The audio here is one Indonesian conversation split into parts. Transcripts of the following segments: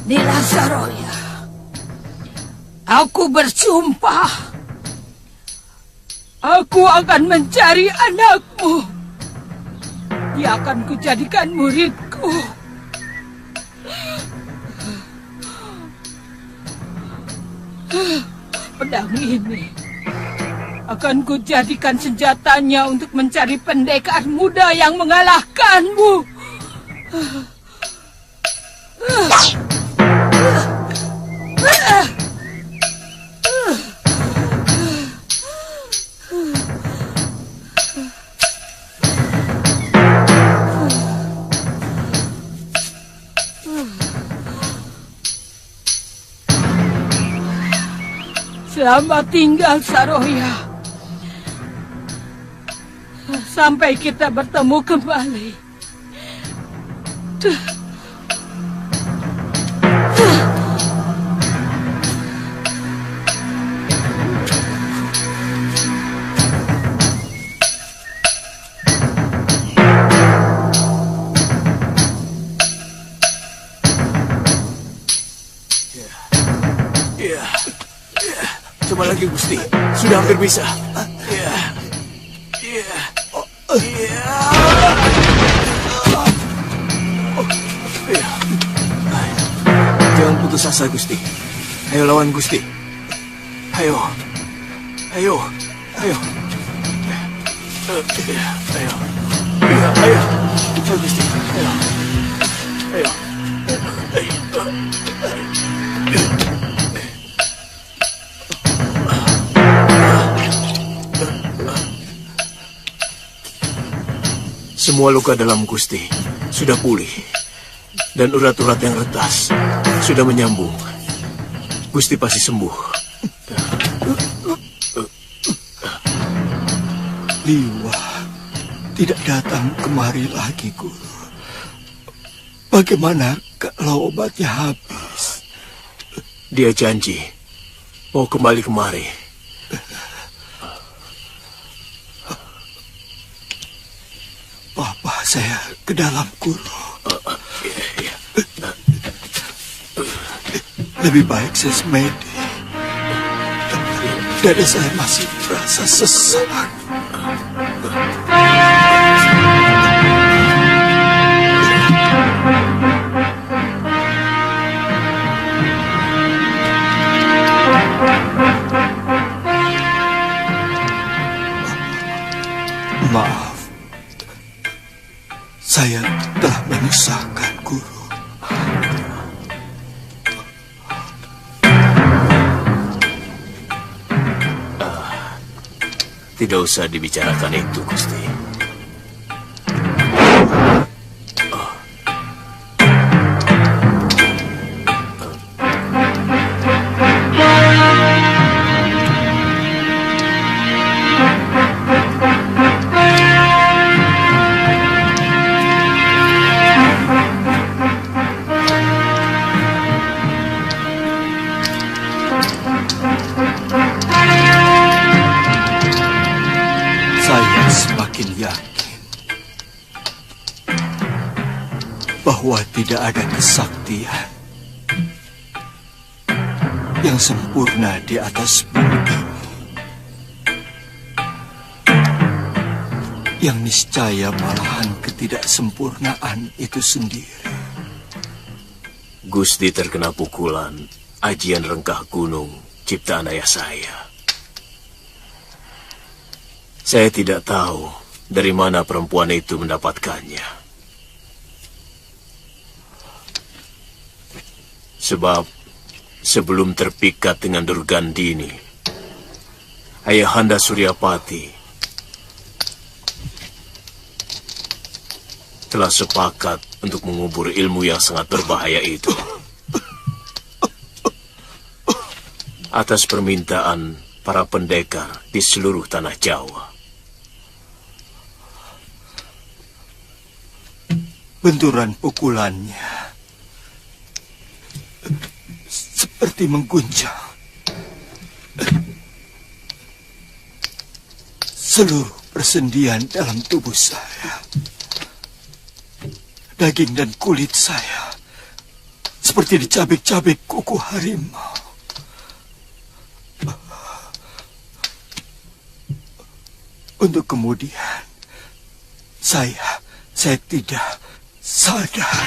Nila Saroya, aku bersumpah, aku akan mencari anakmu. Dia akan kujadikan muridku. Pedang ini akan kujadikan senjatanya untuk mencari pendekar muda yang mengalahkanmu. Selamat tinggal, Saroya. Sampai kita bertemu kembali. Coba lagi, Gusti. Sudah hampir bisa. Jangan putus asa, Gusti. Ayo lawan Gusti. Ayo. Ayo. Ayo. Ayo. Ayo. Ayo, Gusti. Ayo. Ayo. Semua luka dalam Gusti sudah pulih, dan urat-urat yang retas sudah menyambung. Gusti pasti sembuh. Liwa tidak datang kemari lagi, Guru. Bagaimana kalau obatnya habis? Dia janji mau kembali kemari. Bawa saya ke dalam, Guru. Iya. Lebih baik saya semedi. Dada saya masih terasa sesak. Maaf, saya telah menyusahkan, Guru. Tidak usah dibicarakan itu, Gusti. Saya semakin yakin bahwa tidak ada kesaktian yang sempurna di atas bumi ini, yang niscaya malahan ketidaksempurnaan itu sendiri. Gusti terkena pukulan ajian rengkah gunung ciptaan ayah saya. Saya tidak tahu dari mana perempuan itu mendapatkannya. Sebab sebelum terpikat dengan Durgandini, Ayahanda Suryapati telah sepakat untuk mengubur ilmu yang sangat berbahaya itu. Atas permintaan para pendekar di seluruh tanah Jawa. Benturan pukulannya seperti mengguncang seluruh persendian dalam tubuh saya. Daging dan kulit saya seperti dicabik-cabik kuku harimau. Untuk kemudian saya tidak sadar.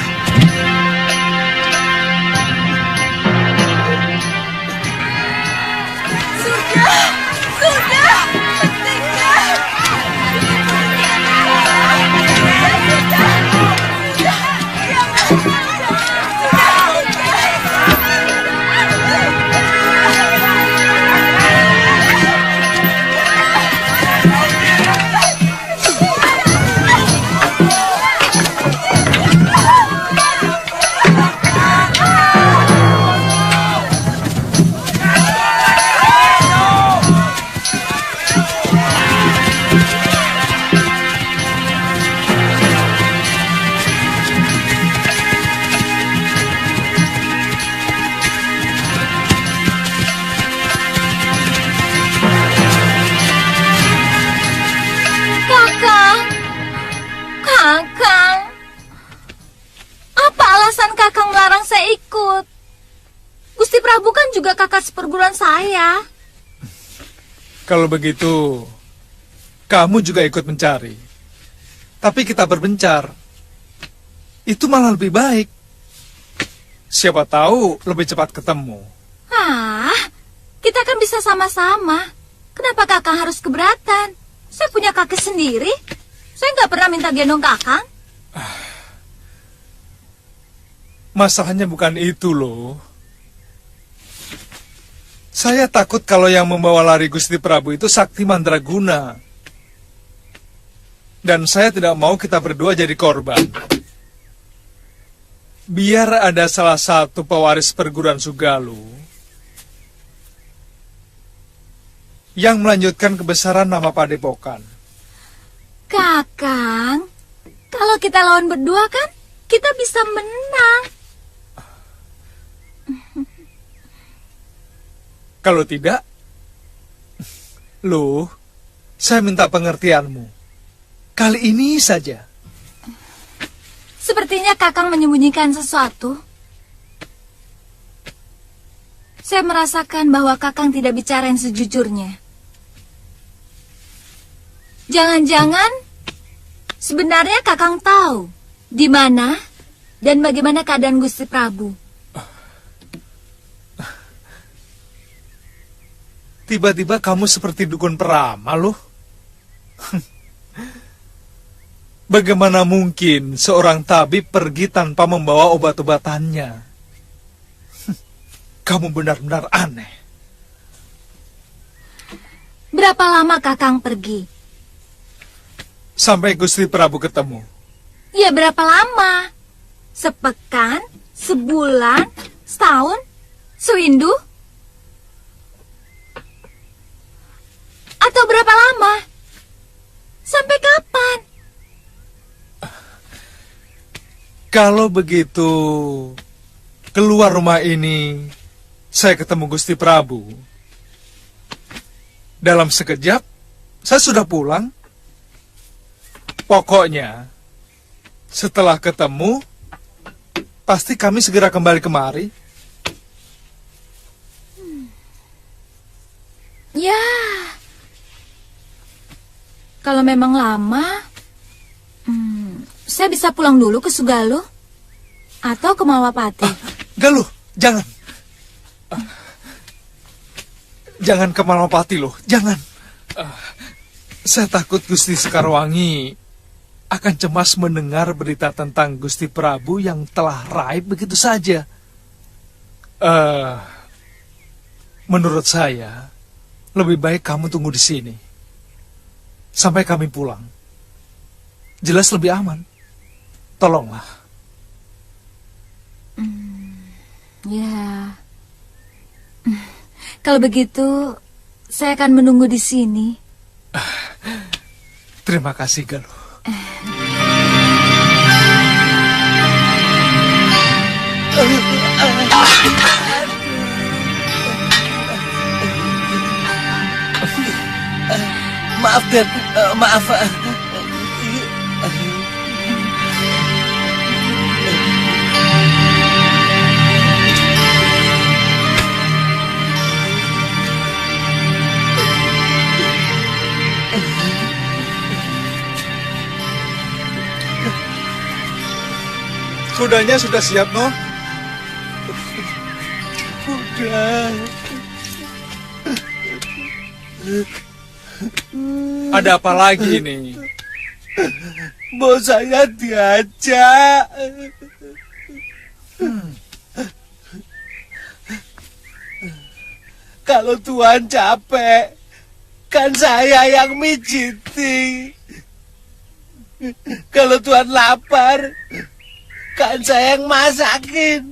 Prabu kan juga kakak seperguruan saya. Kalau begitu, kamu juga ikut mencari. Tapi kita berbencar. Itu malah lebih baik. Siapa tahu lebih cepat ketemu. Kita kan bisa sama-sama. Kenapa kakak harus keberatan? Saya punya kaki sendiri. Saya nggak pernah minta gendong kakak. Masalahnya bukan itu loh. Saya takut kalau yang membawa lari Gusti Prabu itu Sakti Mandraguna. Dan saya tidak mau kita berdua jadi korban. Biar ada salah satu pewaris perguruan Sugalu yang melanjutkan kebesaran nama Padepokan. Kakang, kalau kita lawan berdua kan, kita bisa menang. Kalau tidak, Luh, saya minta pengertianmu. Kali ini saja. Sepertinya Kakang menyembunyikan sesuatu. Saya merasakan bahwa Kakang tidak bicara yang sejujurnya. Jangan-jangan sebenarnya Kakang tahu di mana dan bagaimana keadaan Gusti Prabu. Tiba-tiba kamu seperti dukun peramal, loh. Bagaimana mungkin seorang tabib pergi tanpa membawa obat-obatannya? Kamu benar-benar aneh. Berapa lama Kakang pergi? Sampai Gusti Prabu ketemu. Ya, berapa lama? Sepekan? Sebulan? Setahun? Sewindu? Atau berapa lama? Sampai kapan? Kalau begitu, keluar rumah ini, saya ketemu Gusti Prabu. Dalam sekejap, saya sudah pulang. Pokoknya, setelah ketemu, pasti kami segera kembali kemari. Ya, kalau memang lama, saya bisa pulang dulu ke Sugalo atau ke Mawapati. Galuh, jangan. Jangan ke Malapati loh, jangan. Saya takut Gusti Sekarwangi akan cemas mendengar berita tentang Gusti Prabu yang telah raib begitu saja. Menurut saya, lebih baik kamu tunggu di sini sampai kami pulang. Jelas lebih aman. Tolonglah. Ya. Kalau begitu, saya akan menunggu di sini. Terima kasih, Galuh. Maaf, Den. Maaf. Kudanya sudah siap, Noh? Udah. Ada apa lagi ini? Mau saya diajak. Kalau Tuhan capek, kan saya yang mijiti. Kalau Tuhan lapar, kan saya yang masakin.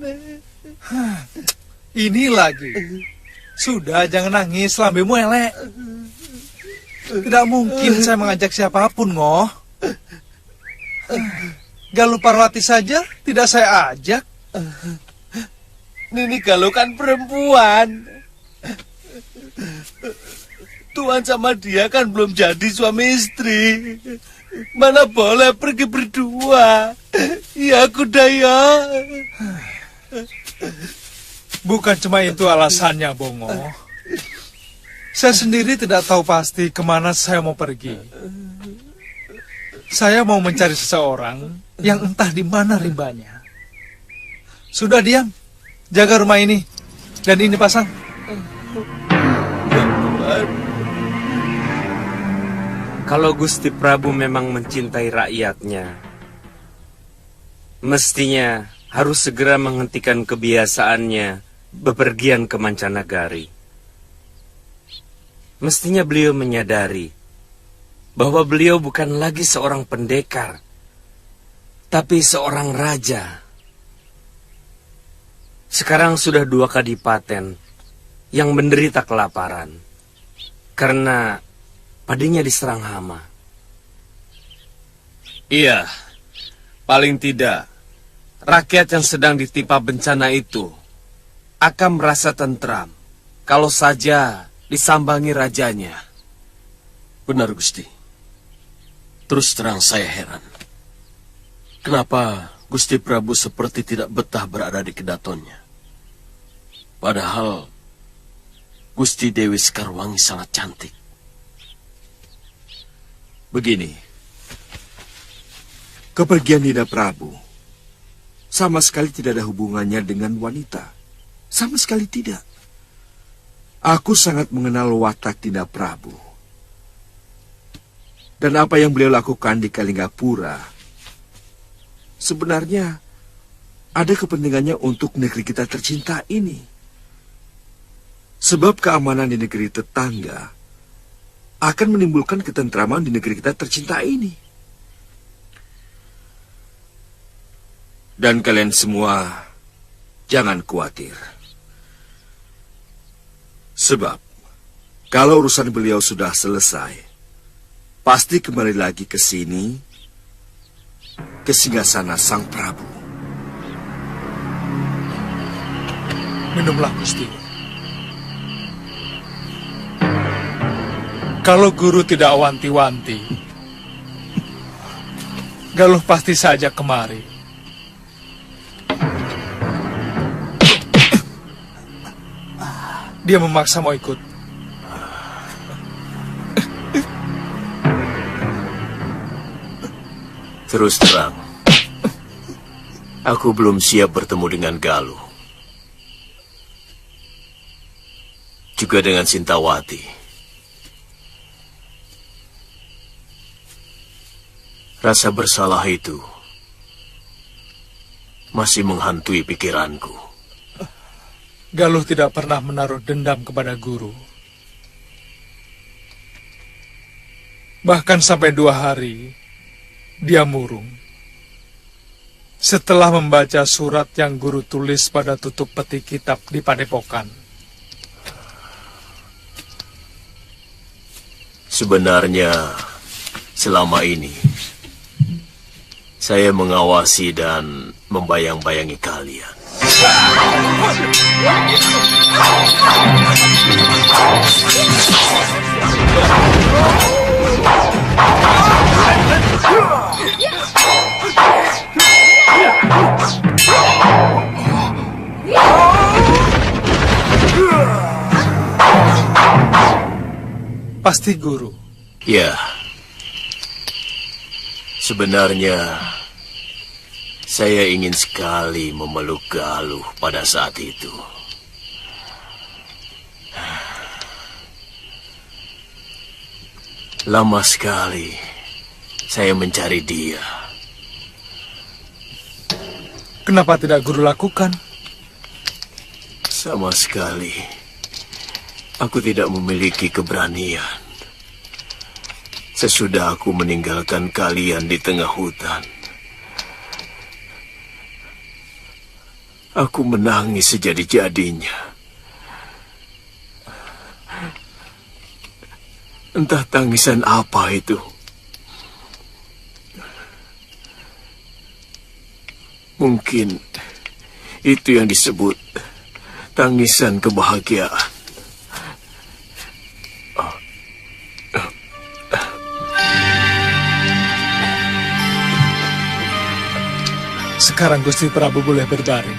Ini lagi. Sudah, jangan nangis, lambemu elek. Tidak mungkin saya mengajak siapapun, Ngoh. Galuh Parwati saja tidak saya ajak. Nini Galuh kan perempuan. Tuhan sama dia kan belum jadi suami istri. Mana boleh pergi berdua. Ya Kudaya. Bukan cuma itu alasannya, Bongo. Saya sendiri tidak tahu pasti kemana saya mau pergi. Saya mau mencari seseorang yang entah di mana rimbanya. Sudah diam, jaga rumah ini. Dan ini pasang. Kalau Gusti Prabu memang mencintai rakyatnya, mestinya harus segera menghentikan kebiasaannya bepergian ke mancanagari. Mestinya beliau menyadari bahwa beliau bukan lagi seorang pendekar, tapi seorang raja. Sekarang sudah 2 kadipaten yang menderita kelaparan karena padinya diserang hama. Iya, paling tidak rakyat yang sedang ditimpa bencana itu akan merasa tentram kalau saja disambangi rajanya. Benar, Gusti. Terus terang saya heran. Kenapa Gusti Prabu seperti tidak betah berada di kedatonnya? Padahal Gusti Dewi Sekarwangi sangat cantik. Begini, kepergian Dinda Prabu sama sekali tidak ada hubungannya dengan wanita. Sama sekali tidak. Aku sangat mengenal watak Dinda Prabu. Dan apa yang beliau lakukan di Kalinggapura sebenarnya ada kepentingannya untuk negeri kita tercinta ini. Sebab keamanan di negeri tetangga akan menimbulkan ketentraman di negeri kita tercinta ini. Dan kalian semua jangan khawatir. Sebab kalau urusan beliau sudah selesai, pasti kembali lagi ke sini, ke singgasana Sang Prabu. Minumlah, Gusti. Kalau guru tidak wanti-wanti, Galuh pasti saja kemari. Dia memaksa mau ikut. Terus terang, aku belum siap bertemu dengan Galuh. Juga dengan Sintawati. Rasa bersalah itu masih menghantui pikiranku. Galuh tidak pernah menaruh dendam kepada guru. Bahkan sampai 2 hari, dia murung. Setelah membaca surat yang guru tulis pada tutup peti kitab di padepokan. Sebenarnya, selama ini, saya mengawasi dan membayang-bayangi kalian. Pasti guru. Ya, sebenarnya saya ingin sekali memeluk Galuh pada saat itu. Lama sekali saya mencari dia. Kenapa tidak guru lakukan? Sama sekali, aku tidak memiliki keberanian. Sesudah aku meninggalkan kalian di tengah hutan, aku menangis sejadi-jadinya. Entah tangisan apa itu. Mungkin itu yang disebut tangisan kebahagiaan. Sekarang Gusti Prabu boleh berbaring.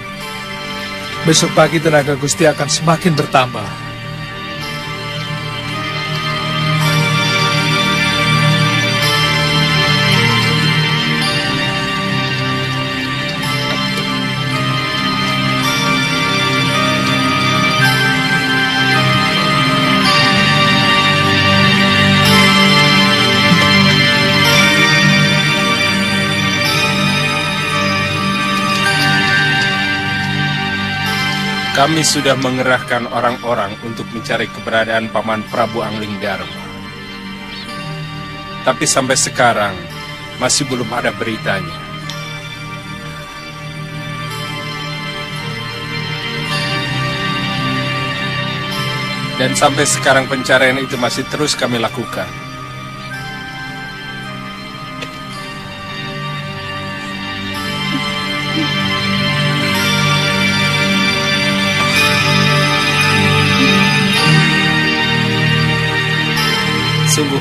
Besok pagi tenaga Gusti akan semakin bertambah. Kami sudah mengerahkan orang-orang untuk mencari keberadaan Paman Prabu Anglingdarma. Tapi sampai sekarang masih belum ada beritanya. Dan sampai sekarang pencarian itu masih terus kami lakukan.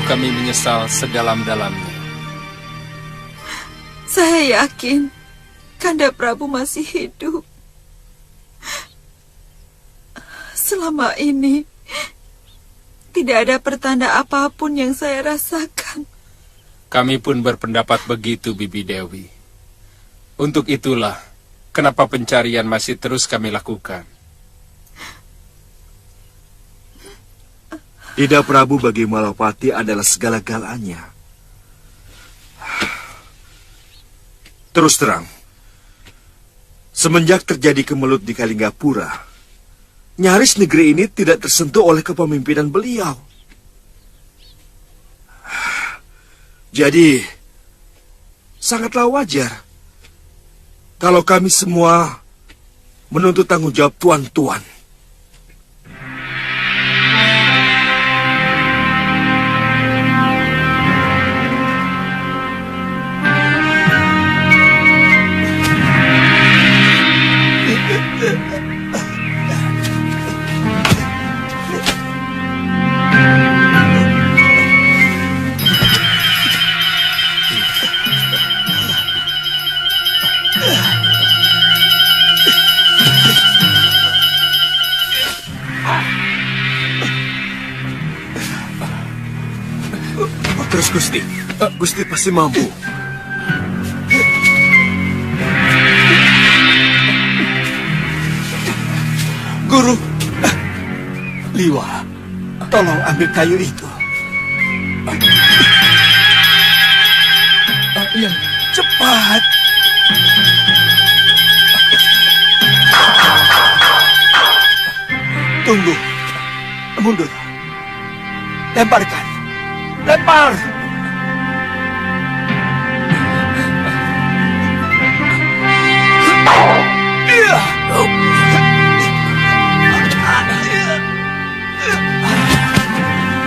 kami menyesal sedalam-dalamnya. Saya yakin Kanda Prabu masih hidup. Selama ini tidak ada pertanda apapun yang saya rasakan. Kami pun berpendapat begitu, Bibi Dewi. Untuk itulah kenapa pencarian masih terus kami lakukan. Ida Prabu bagi Malapati adalah segala-galanya. Terus terang, semenjak terjadi kemelut di Kalinggapura, nyaris negeri ini tidak tersentuh oleh kepemimpinan beliau. Jadi, sangatlah wajar kalau kami semua menuntut tanggung jawab tuan-tuan. Terus Gusti, Gusti pasti mampu. Guru, Liwa, tolong ambil kayu itu. Ya, Cepat. Tunggu. Mundur. Lemparkan. Lempar.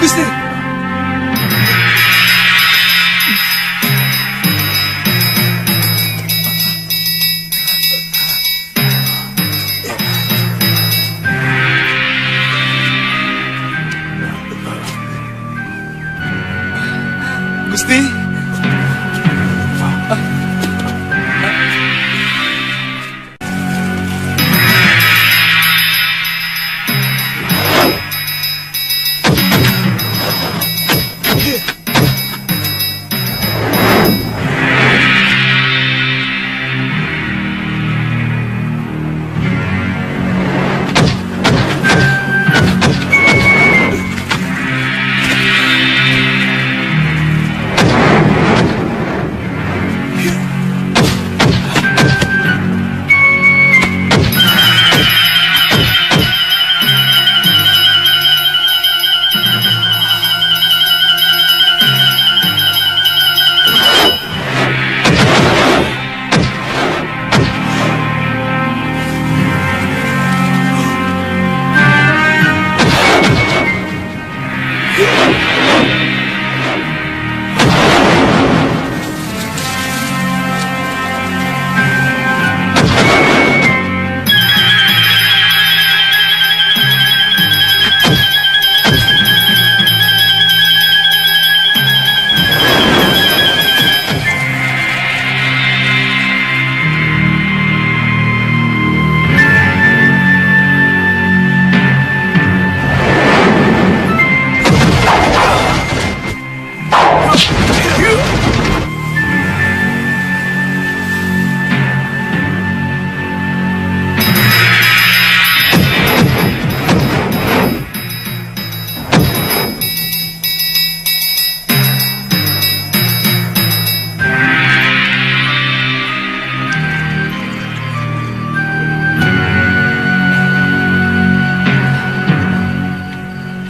Gusti. Gusti.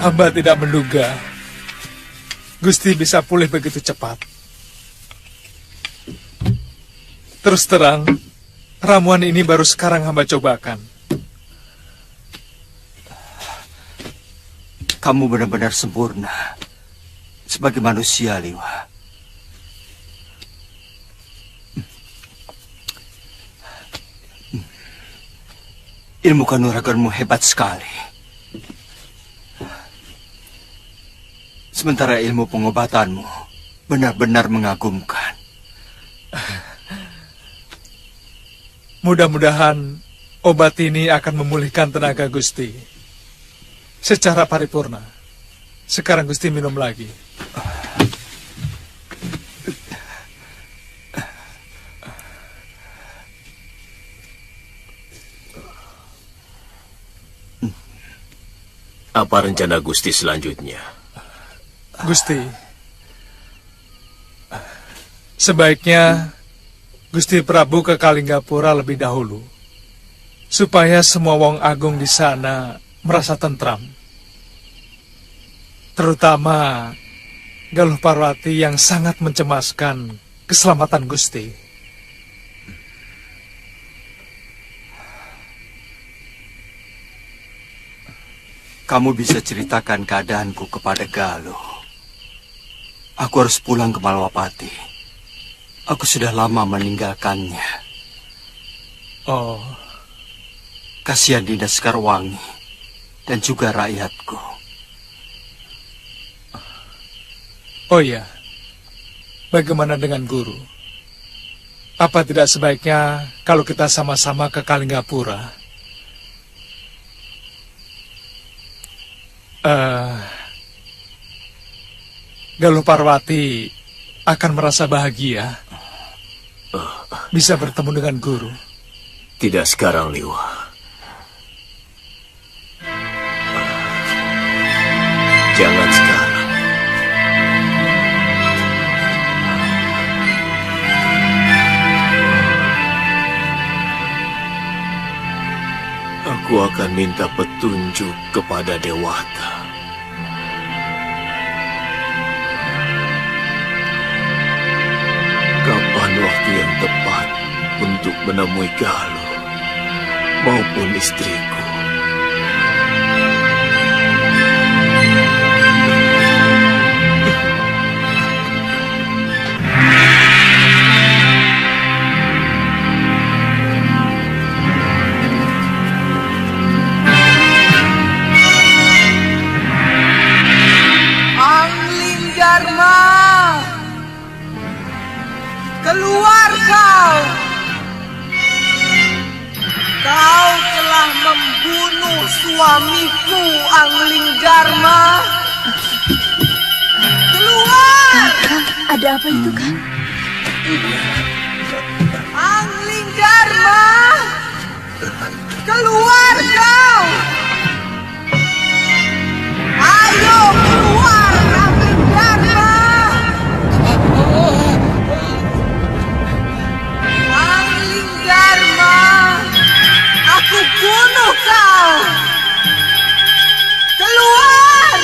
Hamba tidak menduga Gusti bisa pulih begitu cepat. Terus terang, ramuan ini baru sekarang hamba cobakan. Kamu benar-benar sempurna sebagai manusia, Liwa. Ilmu kanuraganmu hebat sekali. Sementara ilmu pengobatanmu benar-benar mengagumkan. Mudah-mudahan obat ini akan memulihkan tenaga Gusti secara paripurna. Sekarang Gusti minum lagi. Apa rencana Gusti selanjutnya? Gusti, sebaiknya Gusti Prabu ke Kalinggapura lebih dahulu, supaya semua wong agung di sana merasa tentram. Terutama Galuh Parwati yang sangat mencemaskan keselamatan Gusti. Kamu bisa ceritakan keadaanku kepada Galuh. Aku harus pulang ke Malwapati. Aku sudah lama meninggalkannya. Oh, Kasihan Dinda Sekarwangi dan juga rakyatku. oh ya. Bagaimana dengan guru? Apa tidak sebaiknya kalau kita sama-sama ke Kalinggapura? Galuh Parwati akan merasa bahagia bisa bertemu dengan guru. Tidak sekarang, Liwa. Jangan sekarang. Aku akan minta petunjuk kepada Dewata. Kapan waktu yang tepat untuk menemui Galuh maupun istriku? Dharma, keluar kau! Kau telah membunuh suamiku, Angling Dharma. Keluar! Ada apa itu, Kang? Angling Dharma, keluar kau! Ayo keluar, Angling Dharma! Angling Dharma, aku bunuh kau! Keluar!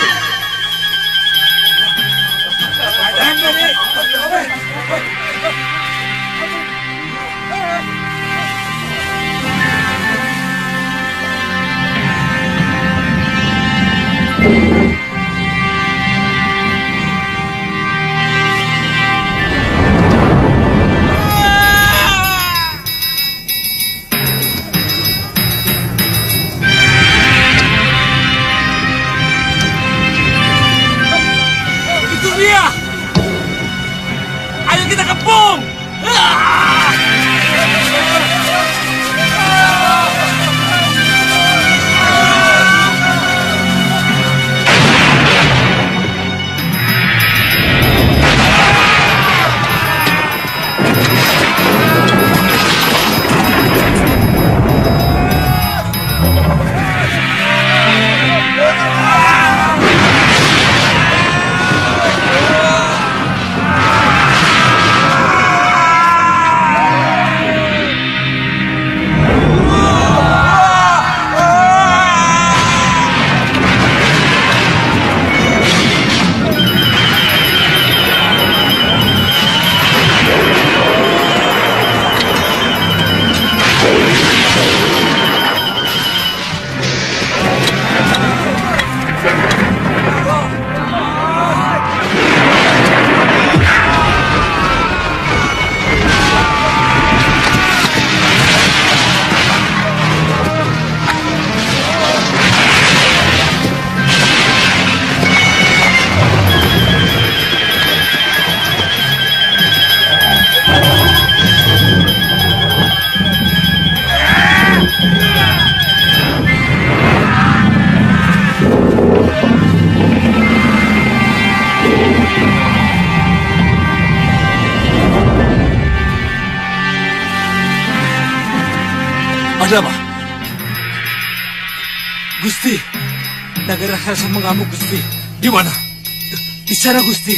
Ada apa? Gusti, naga raksasa mengamuk, Gusti. Di mana? Di sana, Gusti.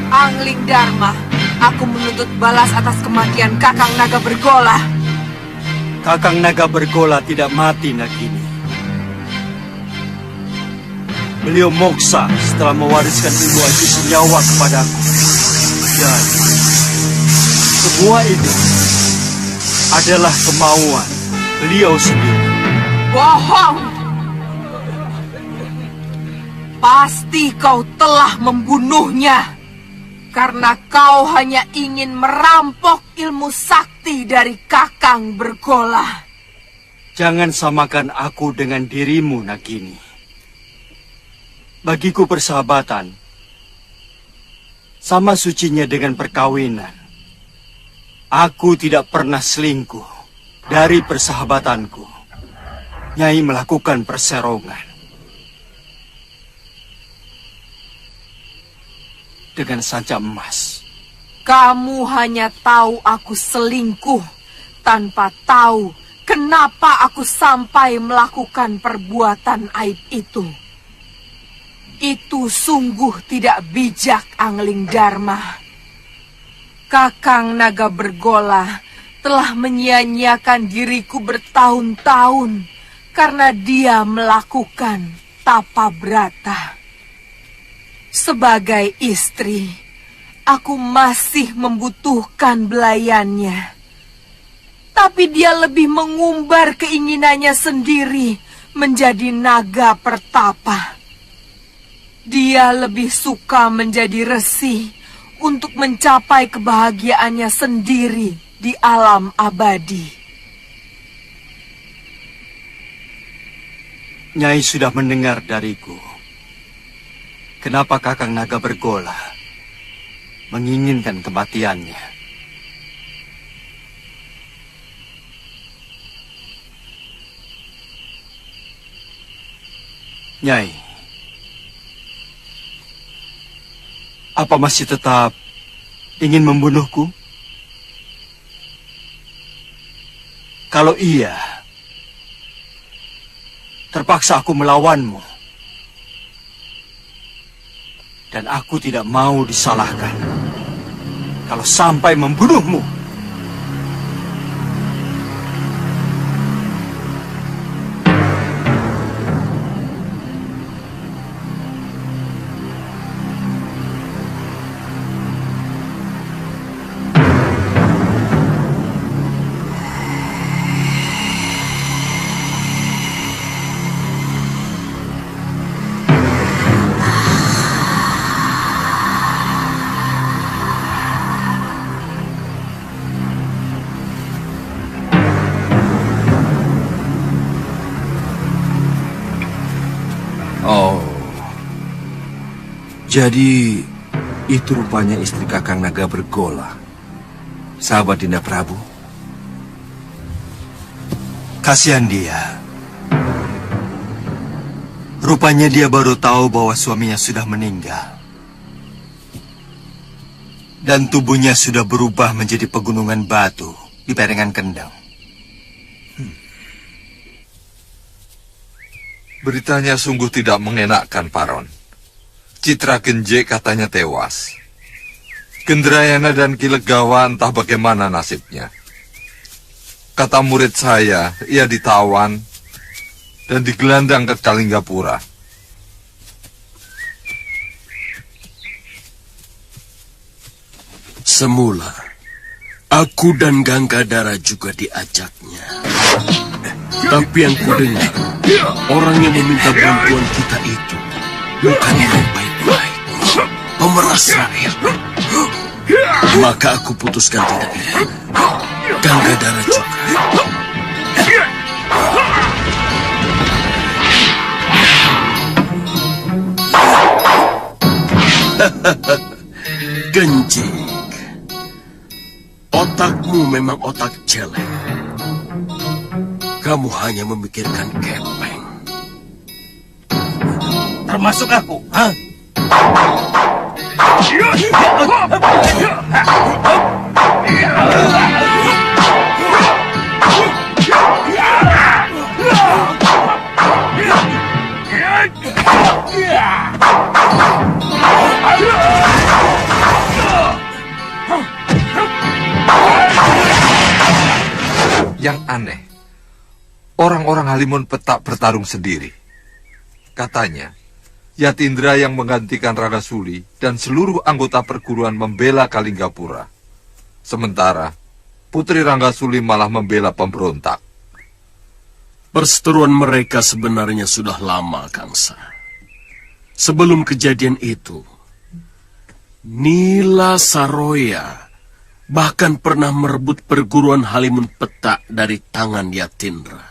Angling Dharma, aku menuntut balas atas kematian Kakang Naga Bergola. Kakang Naga Bergola tidak mati, Nagini. Beliau moksa setelah mewariskan ilmu aji senyawa kepadaku. Dan semua itu adalah kemauan beliau sendiri. Bohong! Pasti kau telah membunuhnya. Karena kau hanya ingin merampok ilmu sakti dari Kakang Bergola. Jangan samakan aku dengan dirimu, Nagini. Bagiku persahabatan sama sucinya dengan perkawinan. Aku tidak pernah selingkuh dari persahabatanku. Nyai melakukan perserongan dengan sanca emas. Kamu hanya tahu aku selingkuh tanpa tahu kenapa aku sampai melakukan perbuatan aib itu. Itu sungguh tidak bijak, Angling Dharma. Kakang Naga Bergola telah menyia-nyiakan diriku bertahun-tahun karena dia melakukan tapa brata. Sebagai istri, aku masih membutuhkan belayannya. Tapi dia lebih mengumbar keinginannya sendiri menjadi naga pertapa. Dia lebih suka menjadi resi untuk mencapai kebahagiaannya sendiri di alam abadi. Nyai sudah mendengar dariku. Kenapa Kakang Naga Bergola menginginkan kematiannya? Nyai, apa masih tetap ingin membunuhku? Kalau iya, terpaksa aku melawanmu. Dan aku tidak mau disalahkan kalau sampai membunuhmu. Jadi, itu rupanya istri Kakang Naga Bergola. sahabat Dinda Prabu. Kasihan dia. Rupanya dia baru tahu bahwa suaminya sudah meninggal. Dan tubuhnya sudah berubah menjadi pegunungan batu di Perengan Kendeng. Beritanya sungguh tidak mengenakkan, Paron. Citra Genje katanya tewas. Gendrayana dan Kilegawa entah bagaimana nasibnya. Kata murid saya, ia ditawan dan digelandang ke Kalinggapura. Semula, aku dan Ganggadara juga diajaknya. Tapi yang kudengar, orang yang meminta bantuan kita itu bukan orang baik-baik, pemeras rakyat. Maka aku putuskan tidak ikut. Ganggadara juga. Genjik, otakmu memang otak jelek. Kamu hanya memikirkan kepeng. Termasuk aku, ha? Yang aneh, orang-orang Halimun Petak bertarung sendiri. Katanya, Yatindra yang menggantikan Ranggasuli dan seluruh anggota perguruan membela Kalinggapura. Sementara, Putri Ranggasuli malah membela pemberontak. Perseteruan mereka sebenarnya sudah lama, Kangsa. Sebelum kejadian itu, Nila Saroya bahkan pernah merebut perguruan Halimun Petak dari tangan Yatindra.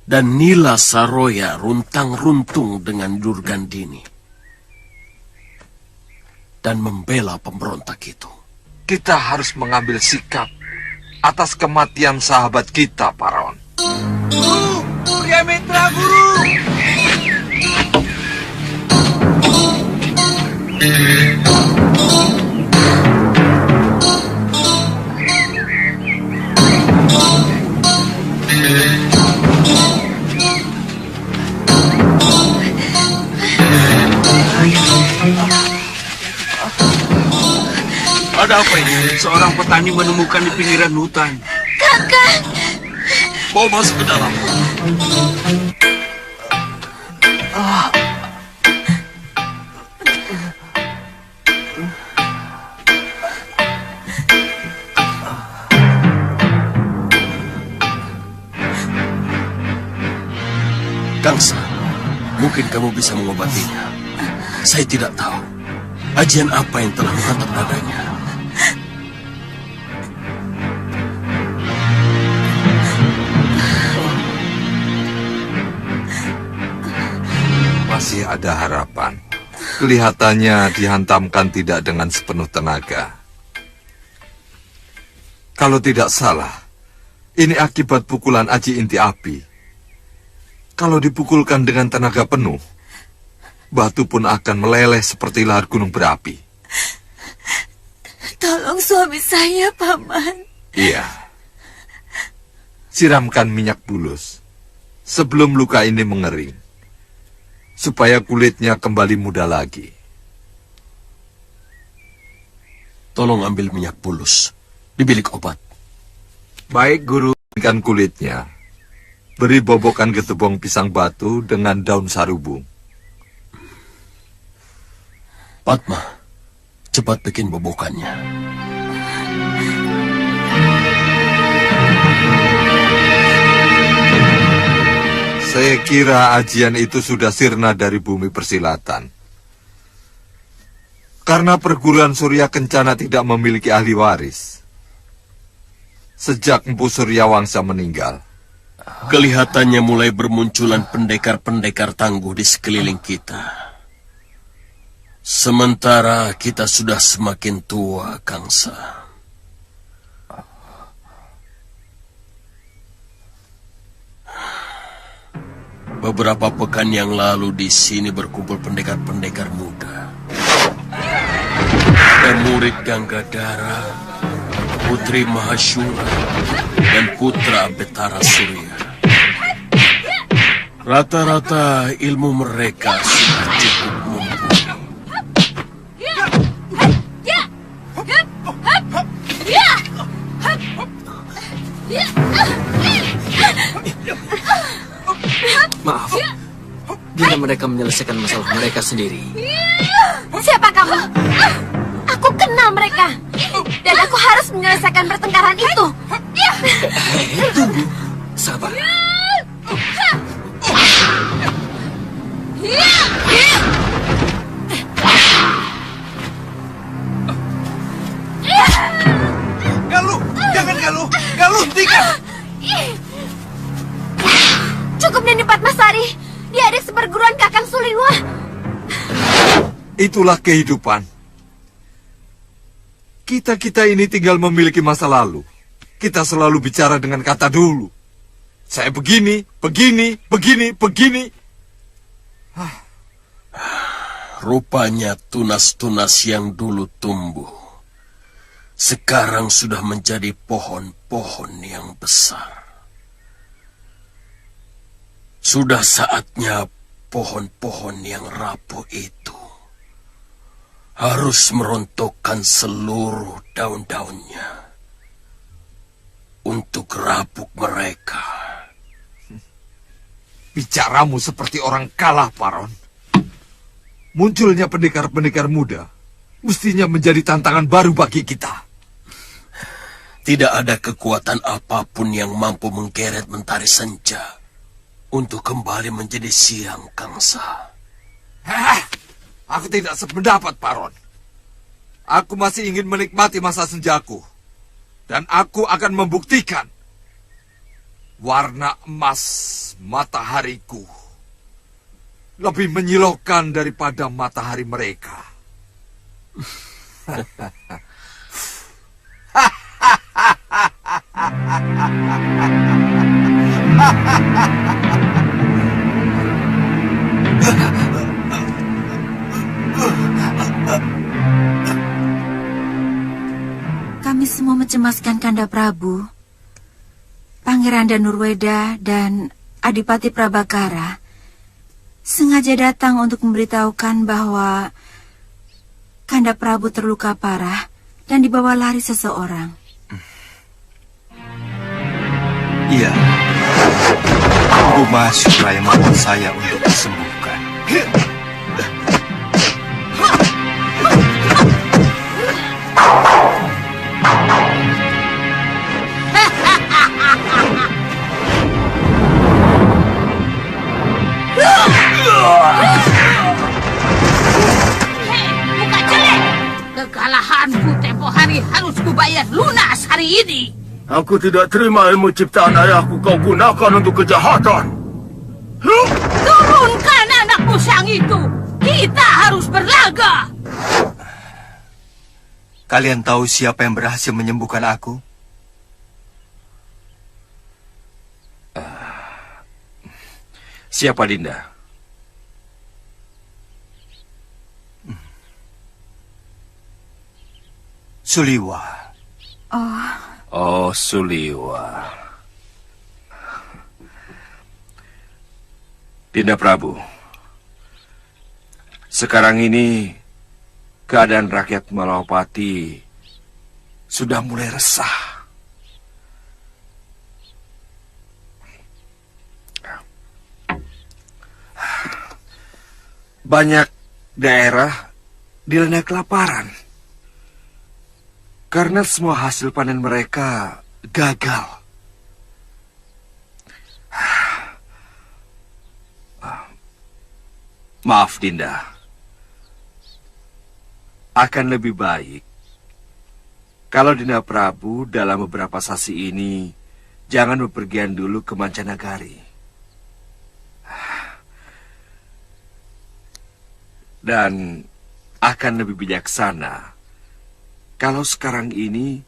Dan Nila Saroya runtang-runtung dengan Durgandini dan membela pemberontak itu. Kita harus mengambil sikap atas kematian sahabat kita, Paron. Guru! Pria Mitra, Guru! Ada apa ini? Seorang petani menemukan di pinggiran hutan. Kakak! Bawa masuk ke dalam. Kangsa, mungkin kamu bisa mengobatinya. Saya tidak tahu ajian apa yang telah menghantam dadanya. Masih ada harapan. Kelihatannya dihantamkan tidak dengan sepenuh tenaga. Kalau tidak salah, ini akibat pukulan aji inti api. Kalau dipukulkan dengan tenaga penuh, batu pun akan meleleh seperti lahar gunung berapi. Tolong suami saya, Paman. Iya. Siramkan minyak bulus sebelum luka ini mengering, supaya kulitnya kembali muda lagi. Tolong ambil minyak bulus di bilik obat. Baik, Guru. Keringkan kulitnya. Beri bobokan getebong pisang batu dengan daun sarubung. Padma, cepat bikin bobokannya. Saya kira ajian itu sudah sirna dari bumi persilatan. Karena perguruan Surya Kencana tidak memiliki ahli waris. Sejak Empu Suryawangsa meninggal, Kelihatannya mulai bermunculan pendekar-pendekar tangguh di sekeliling kita. Sementara kita sudah semakin tua, Kangsa. Beberapa pekan yang lalu di sini berkumpul pendekar-pendekar muda. Ada murid Ganggadara, Putri Mahashura, dan Putra Betara Surya. Rata-rata ilmu mereka sudah cukup mumpuni. Maaf, bila mereka menyelesaikan masalah mereka sendiri. Siapa kamu? Aku kenal mereka. Dan aku harus menyelesaikan pertengkaran itu. Tunggu, sabar. Galuh, jangan Galuh. Galuh, hentikan. Cukup Nini Padmasari. Dia adik seperguruan Kakang Suliwa. Itulah kehidupan. Kita ini tinggal memiliki masa lalu. Kita selalu bicara dengan kata dulu. Saya begini, begini, begini, begini. Rupanya tunas-tunas yang dulu tumbuh sekarang sudah menjadi pohon-pohon yang besar. Sudah saatnya pohon-pohon yang rapuh itu harus merontokkan seluruh daun-daunnya untuk rabuk mereka. Bicaramu seperti orang kalah, Paron. Munculnya pendekar-pendekar muda mestinya menjadi tantangan baru bagi kita. Tidak ada kekuatan apapun yang mampu menggeret Mentari Senja untuk kembali menjadi siang Kangsa. Aku tidak sependapat, Paron. Aku masih ingin menikmati masa senjaku. Dan aku akan membuktikan warna emas matahariku lebih menyilaukan daripada matahari mereka. Kami semua mencemaskan Kanda Prabu. Pangeran Danurweda dan Adipati Prabakara sengaja datang untuk memberitahukan bahwa Kanda Prabu terluka parah dan dibawa lari seseorang. Iya, Bu Mahashura yang membuat saya untuk disembuhkan. Bukan jelek. Kekalahanku tempo hari harus kubayar lunas hari ini. Aku tidak terima ilmu ciptaan ayahku kau gunakan untuk kejahatan. Turunkan anak musang itu. Kita harus berlaga. Kalian tahu siapa yang berhasil menyembuhkan aku? Siapa, Dinda? Suliwa. Oh, Suliwa. Dinda Prabu, sekarang ini keadaan rakyat Malawapati sudah mulai resah. Banyak daerah dilanda kelaparan karena semua hasil panen mereka gagal. Maaf, Dinda. Akan lebih baik kalau Dinda Prabu dalam beberapa sasi ini jangan bepergian dulu ke mancanagari. Dan akan lebih bijaksana kalau sekarang ini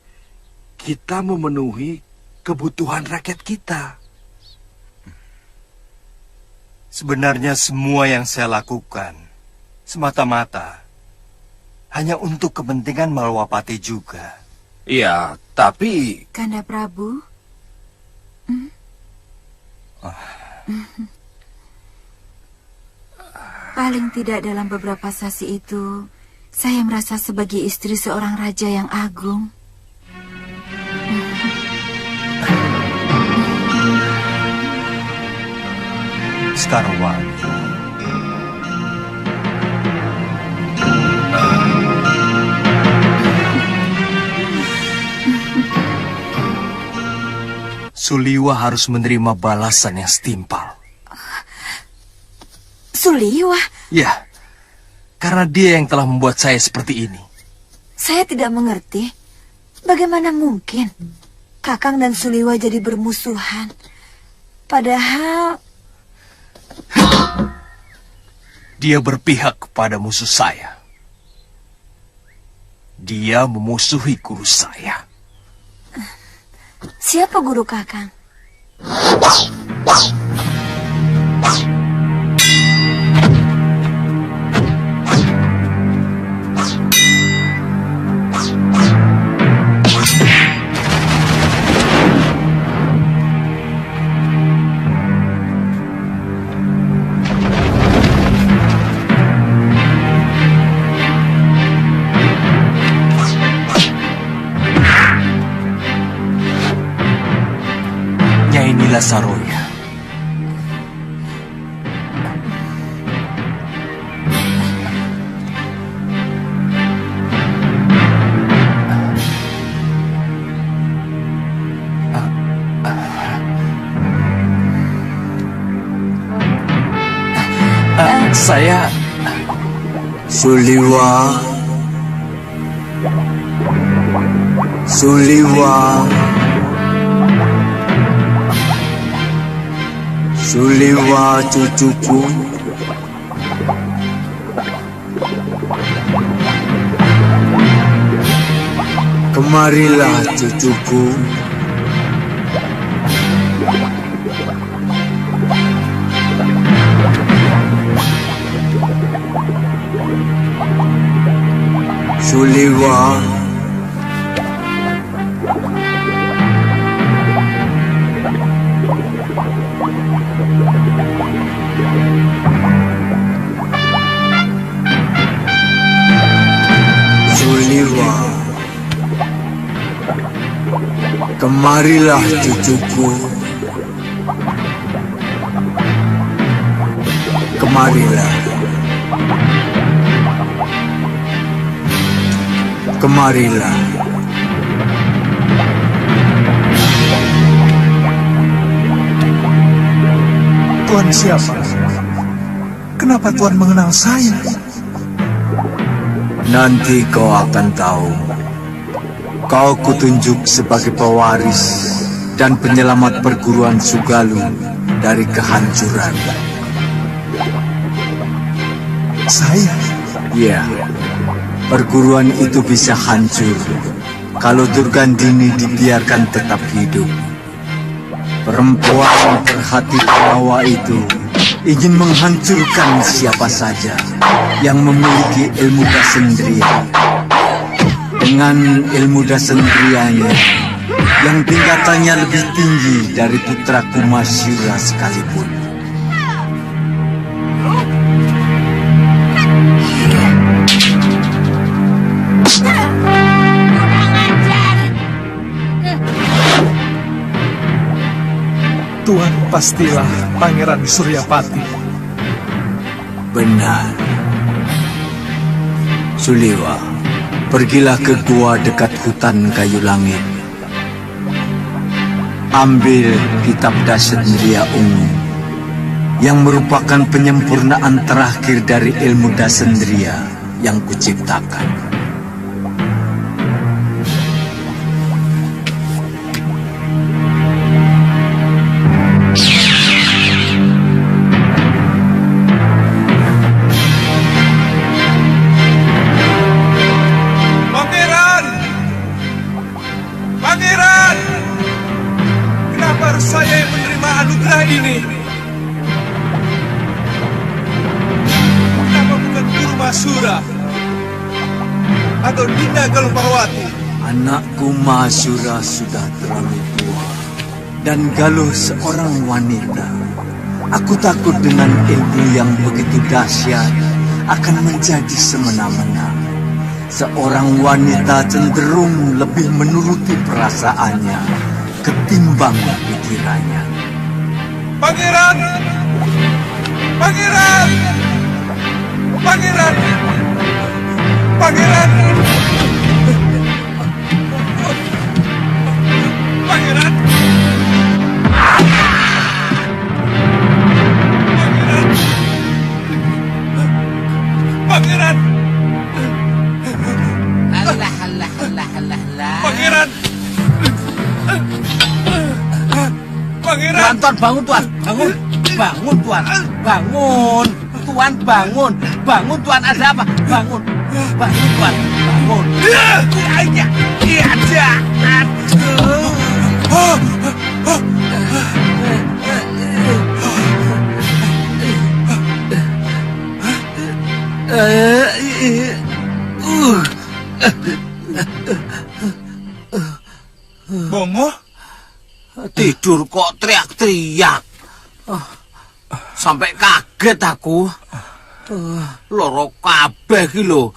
kita memenuhi kebutuhan rakyat kita. Sebenarnya semua yang saya lakukan semata-mata hanya untuk kepentingan Malwapati juga. Ya, tapi... Kanda Prabu? Paling tidak dalam beberapa sasi itu, saya merasa sebagai istri seorang raja yang agung. Sekarwangi. Suliwa harus menerima balasan yang setimpal. Suliwa? Ya, karena dia yang telah membuat saya seperti ini. Saya tidak mengerti. Bagaimana mungkin Kakang dan Suliwa jadi bermusuhan? Padahal... Dia berpihak kepada musuh saya. Dia memusuhi guru saya. Siapa guru Kakang? Nyai Saroya. Saya Suliwa. Suliwa. Suliwa cucuku. Kemarilah cucuku. Suliwa. Suliwa. Kemarilah cucuku. Kemarilah. Kemarilah. Tuan siapa? Kenapa Tuan mengenal saya? Nanti kau akan tahu. Kau kutunjuk sebagai pewaris dan penyelamat perguruan Sugalu dari kehancuran. Saya? Ya. Perguruan itu bisa hancur kalau Durgandini dibiarkan tetap hidup. Perempuan terhati perawa itu ingin menghancurkan siapa saja yang memiliki ilmu dasendria. Dengan ilmu dasendrianya yang tingkatannya lebih tinggi dari putra Kumasyura sekalipun. Tuan pastilah Pangeran Suryapati. Benar. Suliwa, pergilah ke gua dekat hutan kayu langit. Ambil kitab Dasendriya Ungu yang merupakan penyempurnaan terakhir dari ilmu Dasendriya yang kuciptakan. Mahasura atau Dinda Galuh Parwati? Anakku Mahasura sudah terlalu tua dan Galuh seorang wanita. Aku takut dengan ilmu yang begitu dahsyat akan menjadi semena-mena. Seorang wanita cenderung lebih menuruti perasaannya ketimbang pikirannya. Pangeran! Pangeran! Pangeran! Pangeran! Pangeran! Pangeran! Allah, Allah, Allah, Allah, Allah. Pangeran! Pangeran! Tuan, bangun, Tuan. Bangun. Bangun, Tuan. Bangun. Tuan, bangun. Bangun, Tuan. Ada apa? Bangun. Bangun, Tuan. Bangun. Iya, iya, iya. Aduh. Bongo? Tidur kok teriak-teriak. Sampai kaget aku. Loro kabeh iki lho.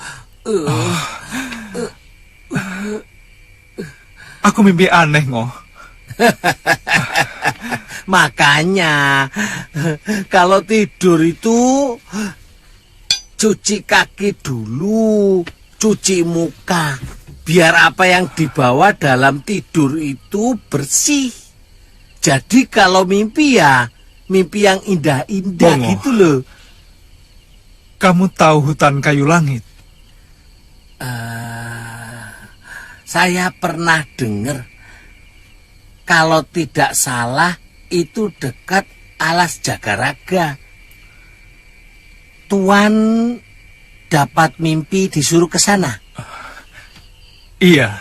Aku mimpi aneh, Ngo. Makanya kalau tidur itu cuci kaki dulu, cuci muka. Biar apa yang dibawa dalam tidur itu bersih. Jadi kalau mimpi ya mimpi yang indah-indah gitu loh. Kamu tahu hutan kayu langit? Saya pernah dengar. Kalau tidak salah itu dekat Alas Jagaraga. Tuan dapat mimpi disuruh ke sana? Iya.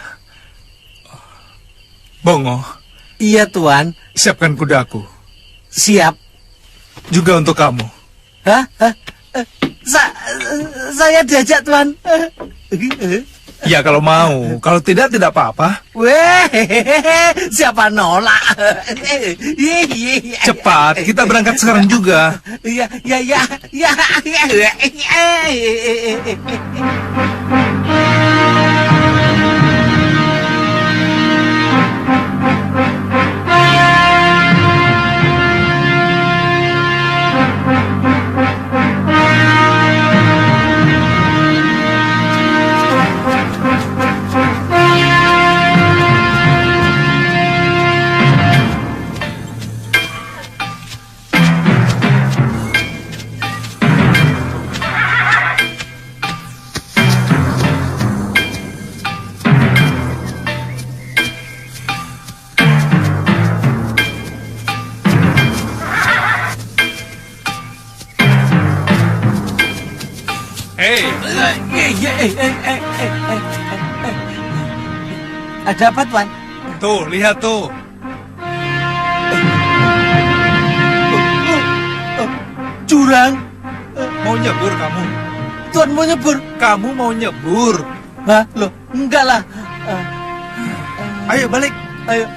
Bongo. Iya, Tuan. Siapkan kudaku. Siap. Juga untuk kamu. Hah? Saya diajak, Tuan. Ya kalau mau. Kalau tidak apa-apa. Weh, siapa nolak? Cepat, kita berangkat sekarang juga. Iya. Ada apa, Tuan? Tuh, lihat tuh. Jurang. Mau nyebur kamu? Tuan mau nyebur? Kamu mau nyebur? Hah? Loh, enggak lah. Ayo balik. Ayo.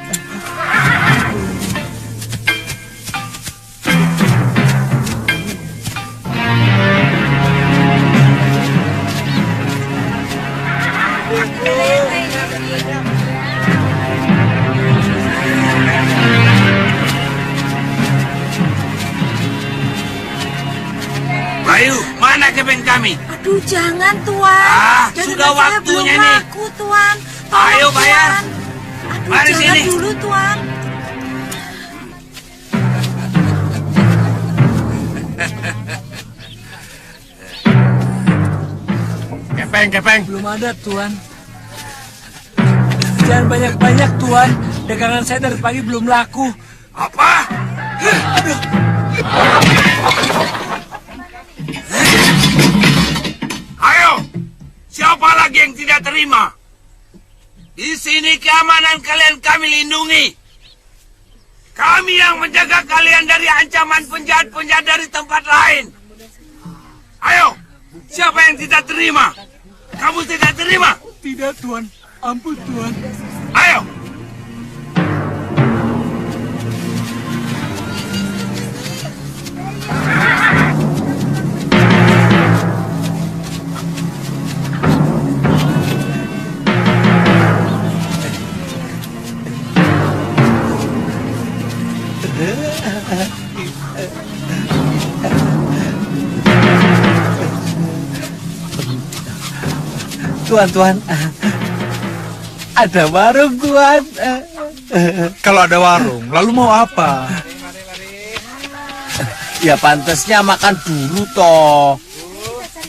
Bayu, mana keping kami? Aduh, jangan, Tuan. Sudah waktunya belum nih. laku, Tuan. Ayo bayar. Tuan. Aduh, Mari jangan sini. dulu, Tuan. Kepeng. Belum ada, Tuan. Jangan banyak-banyak, Tuan. Dagangan saya dari pagi belum laku. Apa? Aduh. Ayo, siapa lagi yang tidak terima? Di sini keamanan kalian kami lindungi. Kami yang menjaga kalian dari ancaman penjahat-penjahat dari tempat lain. Ayo, Siapa yang tidak terima? Kamu tidak terima? Tidak, Tuan. Ampun, Tuan. Ayo. Tuan, ada warung, Tuan. Kalau ada warung, lalu mau apa? Ya pantasnya makan dulu toh.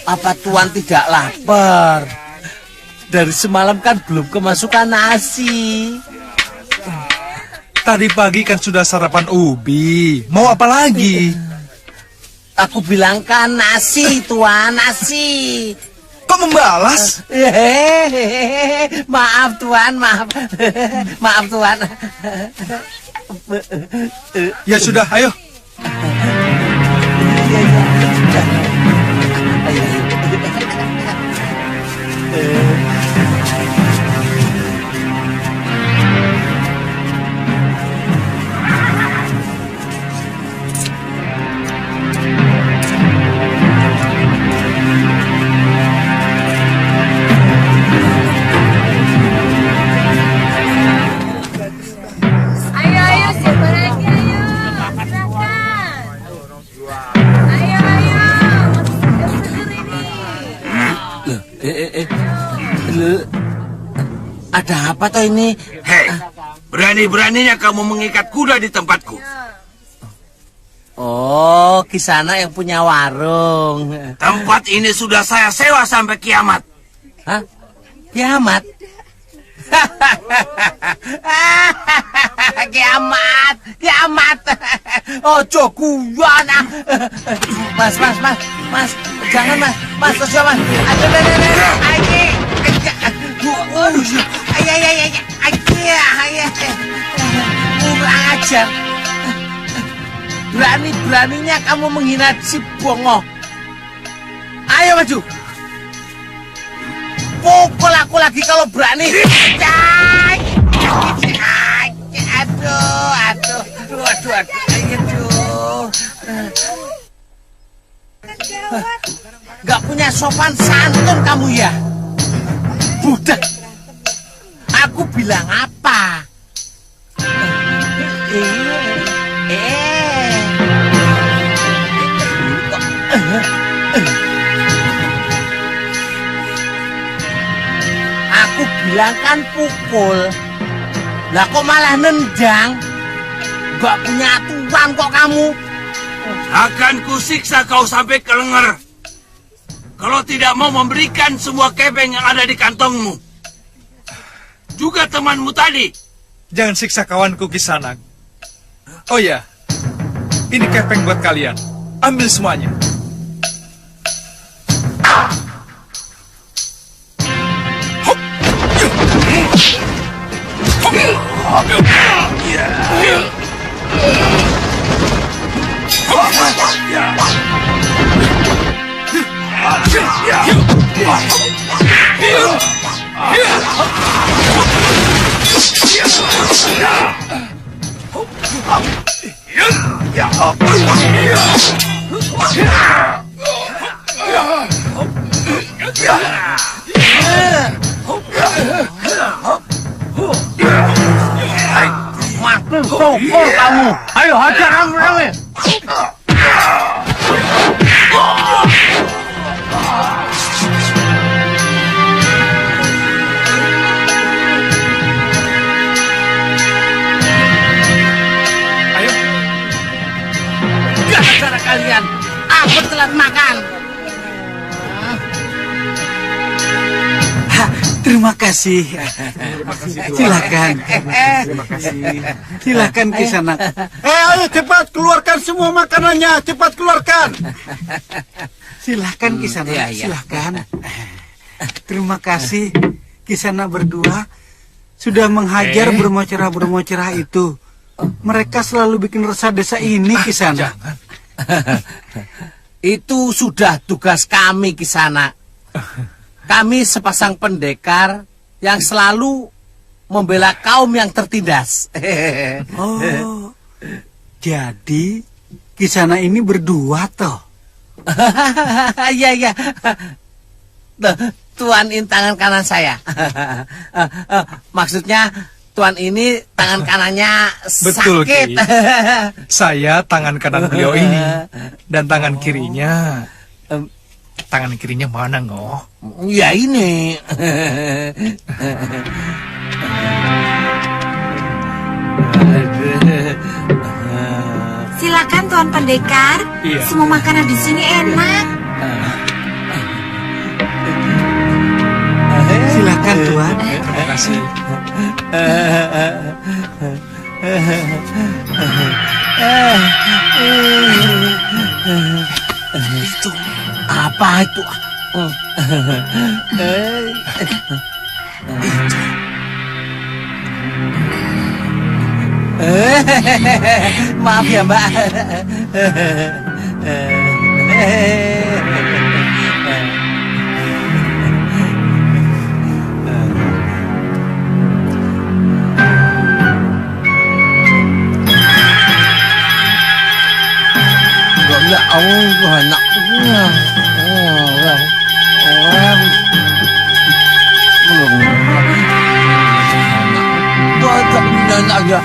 Apa Tuan tidak lapar? Dari semalam kan belum kemasukan nasi. Tadi pagi kan sudah sarapan ubi. Mau apa lagi? Aku bilang kan nasi, Tuan, nasi. Kok membalas? Maaf, Tuan, maaf. Maaf, Tuan. Ya sudah, ayo. Ayo, siapa lagi? Ayo, silakan. Ayo. Ada apa toh ini? Hei, berani-beraninya kamu mengikat kuda di tempatku. Oh, Kisana yang punya warung. Tempat ini sudah saya sewa sampai kiamat. Hah? Kiamat? Kiamat. Oh, jokuan. Mas. Jangan, Mas. Terus Mas. Kurang ajar. Berani-beraninya kamu menghina si Bongo. Ayo maju. Pukul aku lagi kalau berani. Aduh. Gak punya sopan santun kamu ya? Budak. Aku bilang apa? Aku bilang kan pukul. Lah kok malah nendang? Gak punya aturan kok kamu. Akan kusiksa kau sampai ke lenger. Kalau tidak mau memberikan semua kepeng yang ada di kantongmu. Juga temanmu tadi. Jangan siksa kawanku Kisanak. Oh ya, ini kepeng buat kalian. Ambil semuanya. Makin sokol kamu. Ayo hajar rame-rame. Ayo. Gara-gara kalian, aku telat makan. Terima kasih. Silakan. Silakan Kisanak. Ayo cepat keluarkan semua makanannya. Cepat keluarkan. Silakan Kisanak. Silakan. Terima kasih Kisanak berdua sudah menghajar bermocerah itu. Mereka selalu bikin resah desa ini Kisanak. Itu sudah tugas kami, Kisana. Kami sepasang pendekar yang selalu membela kaum yang tertindas. Oh, jadi Kisana ini berdua toh? Iya. Tuan ini tangan kanan saya. Maksudnya Tuan ini tangan kanannya Betul, sakit. Ki. Saya tangan kanan beliau ini. Dan tangan kirinya... Tangan kirinya mana, Ngoh? Ya ini. Silakan Tuan Pendekar. Iya. Semua makanan di sini enak. Silakan Tuan. Terima kasih. Itu apa itu? Maaf ya, Mbak. Ya Allah, anaknya. Belum. Aja.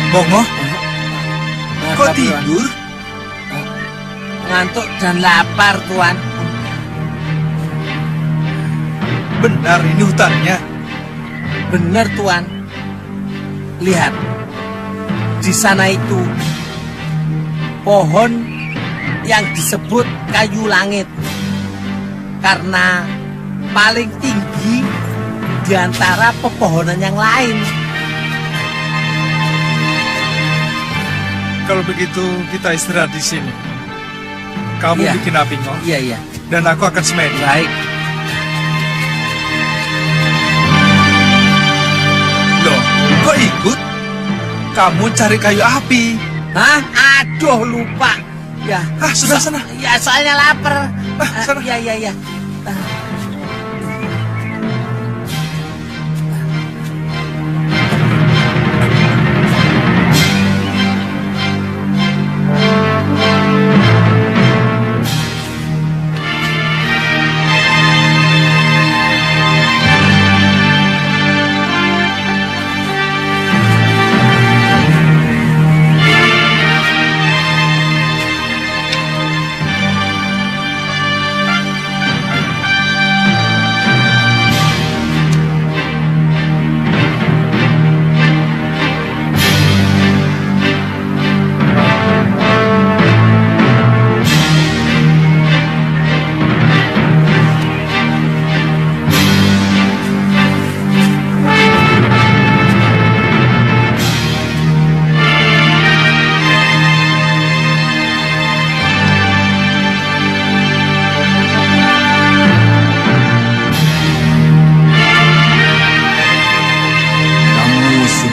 Bongo? Kok tidur? Ngantuk dan lapar, Tuan. Benar ini hutannya? Benar, Tuan. Lihat. Di sana itu pohon yang disebut kayu langit. Karena paling tinggi di antara pepohonan yang lain. Kalau begitu kita istirahat di sini. Kamu Iya. bikin api, Ngoh. Iya. Dan aku akan semedi. Baik. Loh, kok ikut? Kamu cari kayu api. Hah? Aduh, lupa. Ya. Sudah sana. Ya, soalnya lapar. Sana. Iya.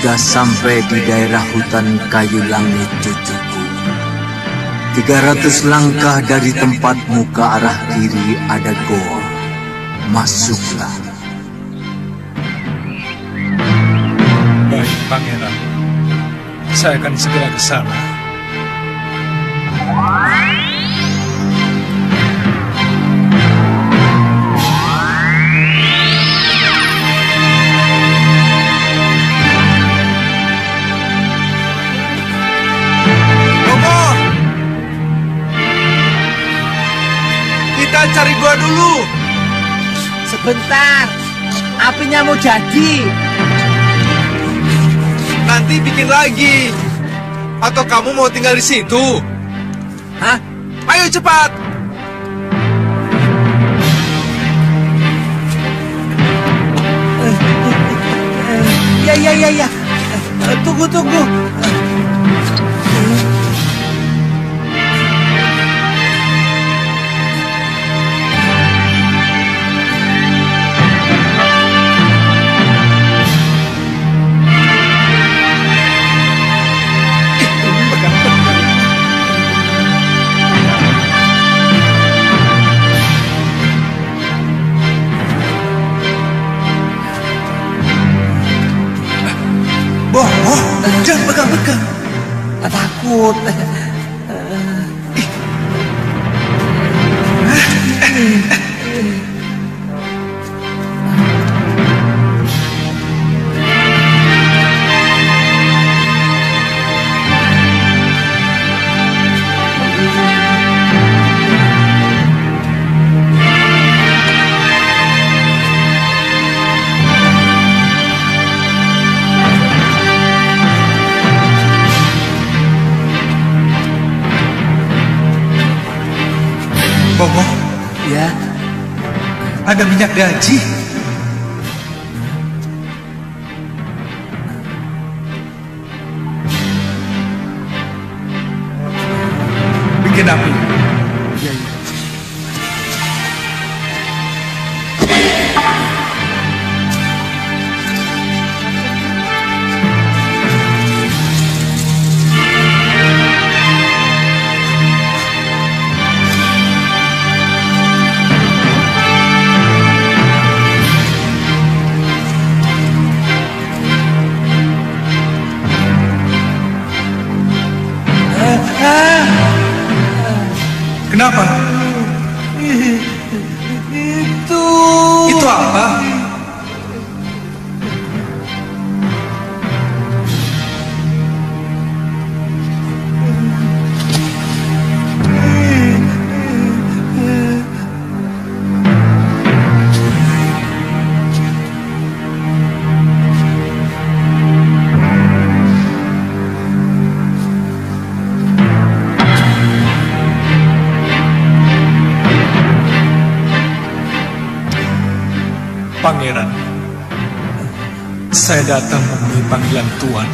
Sudah sampai di daerah hutan kayu langit, cucuku. 300 langkah dari tempatmu ke arah kiri ada goa. Masuklah. Baik, Pangeran. Saya akan segera ke sana. Kita cari gua dulu. Sebentar. Apinya mau jadi. nanti bikin lagi. Atau kamu mau tinggal di situ? Hah? Ayo cepat. Ya. Tunggu. Bongo, jangan pegang-pegang. Takut. Bongo, Ya, ada minyak gaji. Bikin api. Kenapa? Itu apa? Pangeran, saya datang memenuhi panggilan Tuan.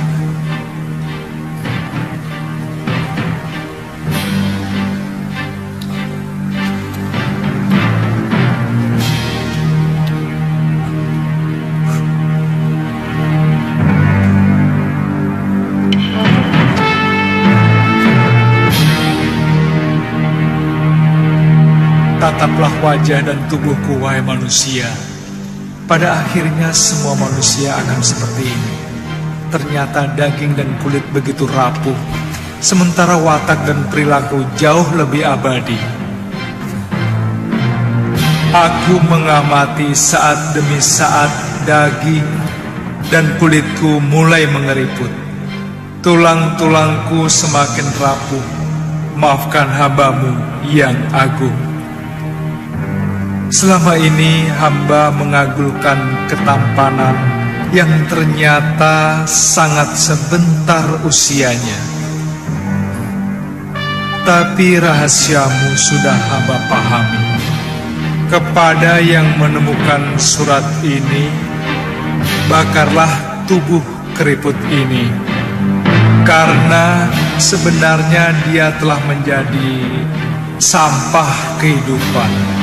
Tataplah wajah dan tubuhku, wahai manusia. Pada akhirnya semua manusia akan seperti ini. Ternyata daging dan kulit begitu rapuh, sementara watak dan perilaku jauh lebih abadi. Aku mengamati saat demi saat daging dan kulitku mulai mengeriput. Tulang-tulangku semakin rapuh. Maafkan hamba-Mu yang agung. Selama ini hamba mengagulkan ketampanan yang ternyata sangat sebentar usianya. Tapi rahasiamu sudah hamba pahami. Kepada yang menemukan surat ini, bakarlah tubuh keriput ini. Karena sebenarnya dia telah menjadi sampah kehidupan.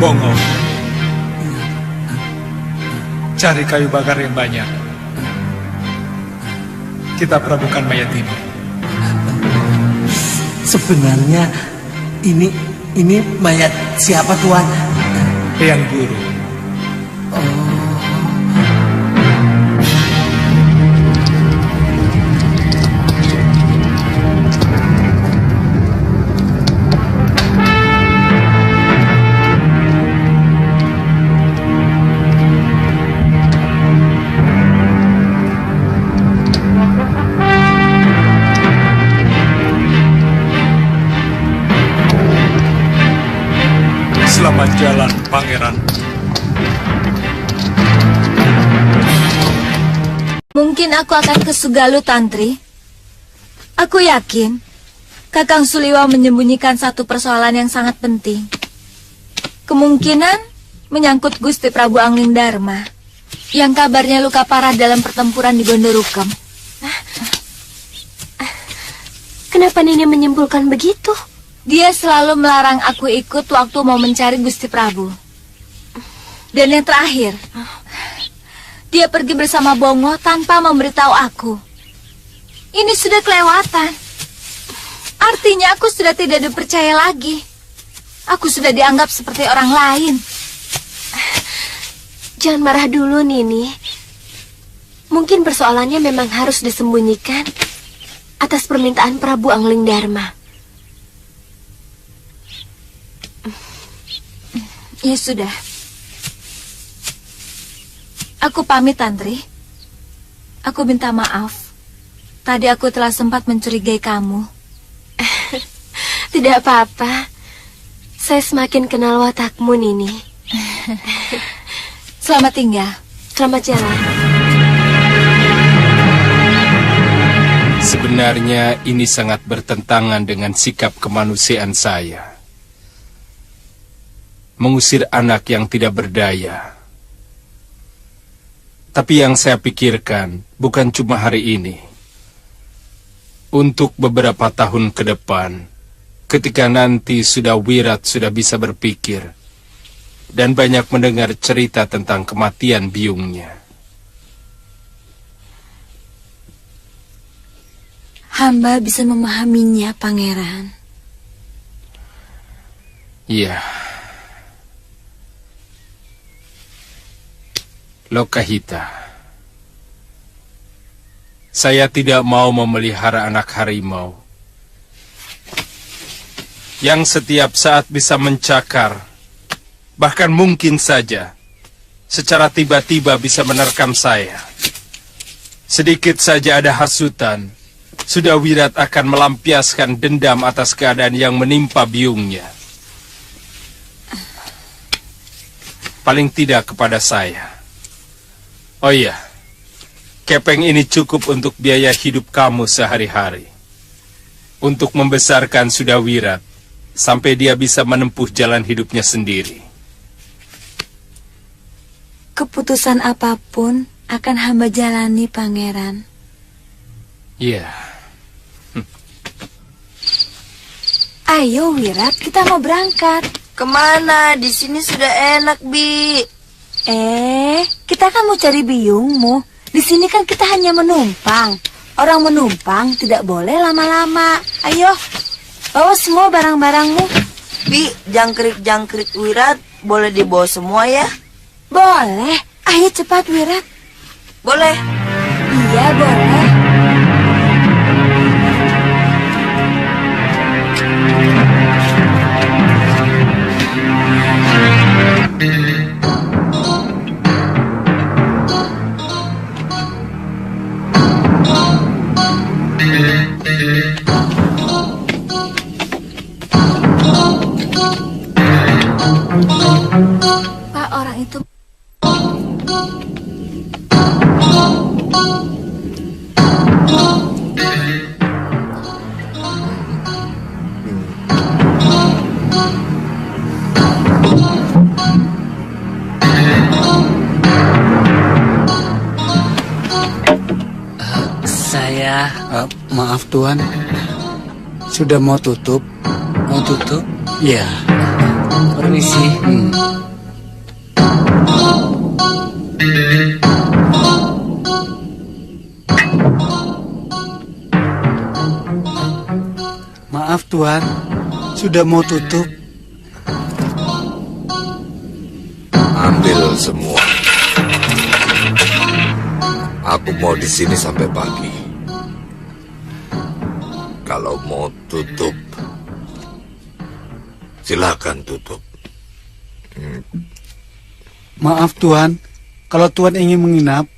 Bongo, cari kayu bakar yang banyak. Kita perabukan mayat ini. sebenarnya ini mayat siapa, Tuan? Yang Guru. Selamat jalan, Pangeran. Mungkin aku akan ke Sugalu, Tantri. Aku yakin Kakang Suliwa menyembunyikan satu persoalan yang sangat penting. Kemungkinan menyangkut Gusti Prabu Angling Dharma yang kabarnya luka parah dalam pertempuran di Gondorukem. Kenapa Nini menyimpulkan begitu? Dia selalu melarang aku ikut waktu mau mencari Gusti Prabu. Dan yang terakhir, dia pergi bersama Bongo tanpa memberitahu aku. Ini sudah kelewatan. Artinya aku sudah tidak dipercaya lagi. Aku sudah dianggap seperti orang lain. Jangan marah dulu, Nini. Mungkin persoalannya memang harus disembunyikan atas permintaan Prabu Angling Dharma. Ya sudah. Aku pamit, Tantri. Aku minta maaf. Tadi aku telah sempat mencurigai kamu. Tidak apa-apa. Saya semakin kenal watakmu, Nini. Selamat tinggal. Selamat jalan. Sebenarnya ini sangat bertentangan dengan sikap kemanusiaan saya. Mengusir anak yang tidak berdaya. Tapi yang saya pikirkan bukan cuma hari ini. Untuk beberapa tahun ke depan, ketika nanti Wirat sudah bisa berpikir dan banyak mendengar cerita tentang kematian biungnya. Hamba bisa memahaminya, Pangeran. Iya. Lokahita, saya tidak mau memelihara anak harimau yang setiap saat bisa mencakar, bahkan mungkin saja secara tiba-tiba bisa menerkam saya. Sedikit saja ada hasutan, Wirat akan melampiaskan dendam atas keadaan yang menimpa biungnya. Paling tidak kepada saya. Oh iya, kepeng ini cukup untuk biaya hidup kamu sehari-hari. Untuk membesarkan Wirat sampai dia bisa menempuh jalan hidupnya sendiri. Keputusan apapun akan hamba jalani, Pangeran. Iya. Ayo, Wirat, kita mau berangkat. Kemana? Di sini sudah enak, Bi. Kita kan mau cari biungmu. Di sini kan kita hanya menumpang. Orang menumpang tidak boleh lama-lama. Ayo, bawa semua barang-barangmu. Bi, jangkrik-jangkrik Wirat boleh dibawa semua ya? Boleh. Ayo cepat, Wirat. Boleh. Iya, boleh. Pak, orang itu... Maaf Tuan, sudah mau tutup. Mau tutup? Ya. Permisi. Maaf Tuan, sudah mau tutup. Ambil semua. Aku mau di sini sampai pagi. Kalau mau tutup, silakan tutup. Maaf Tuan, kalau Tuan ingin menginap,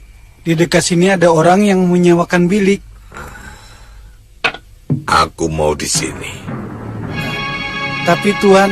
di dekat sini ada orang yang menyewakan bilik. Aku mau di sini. Tapi Tuan...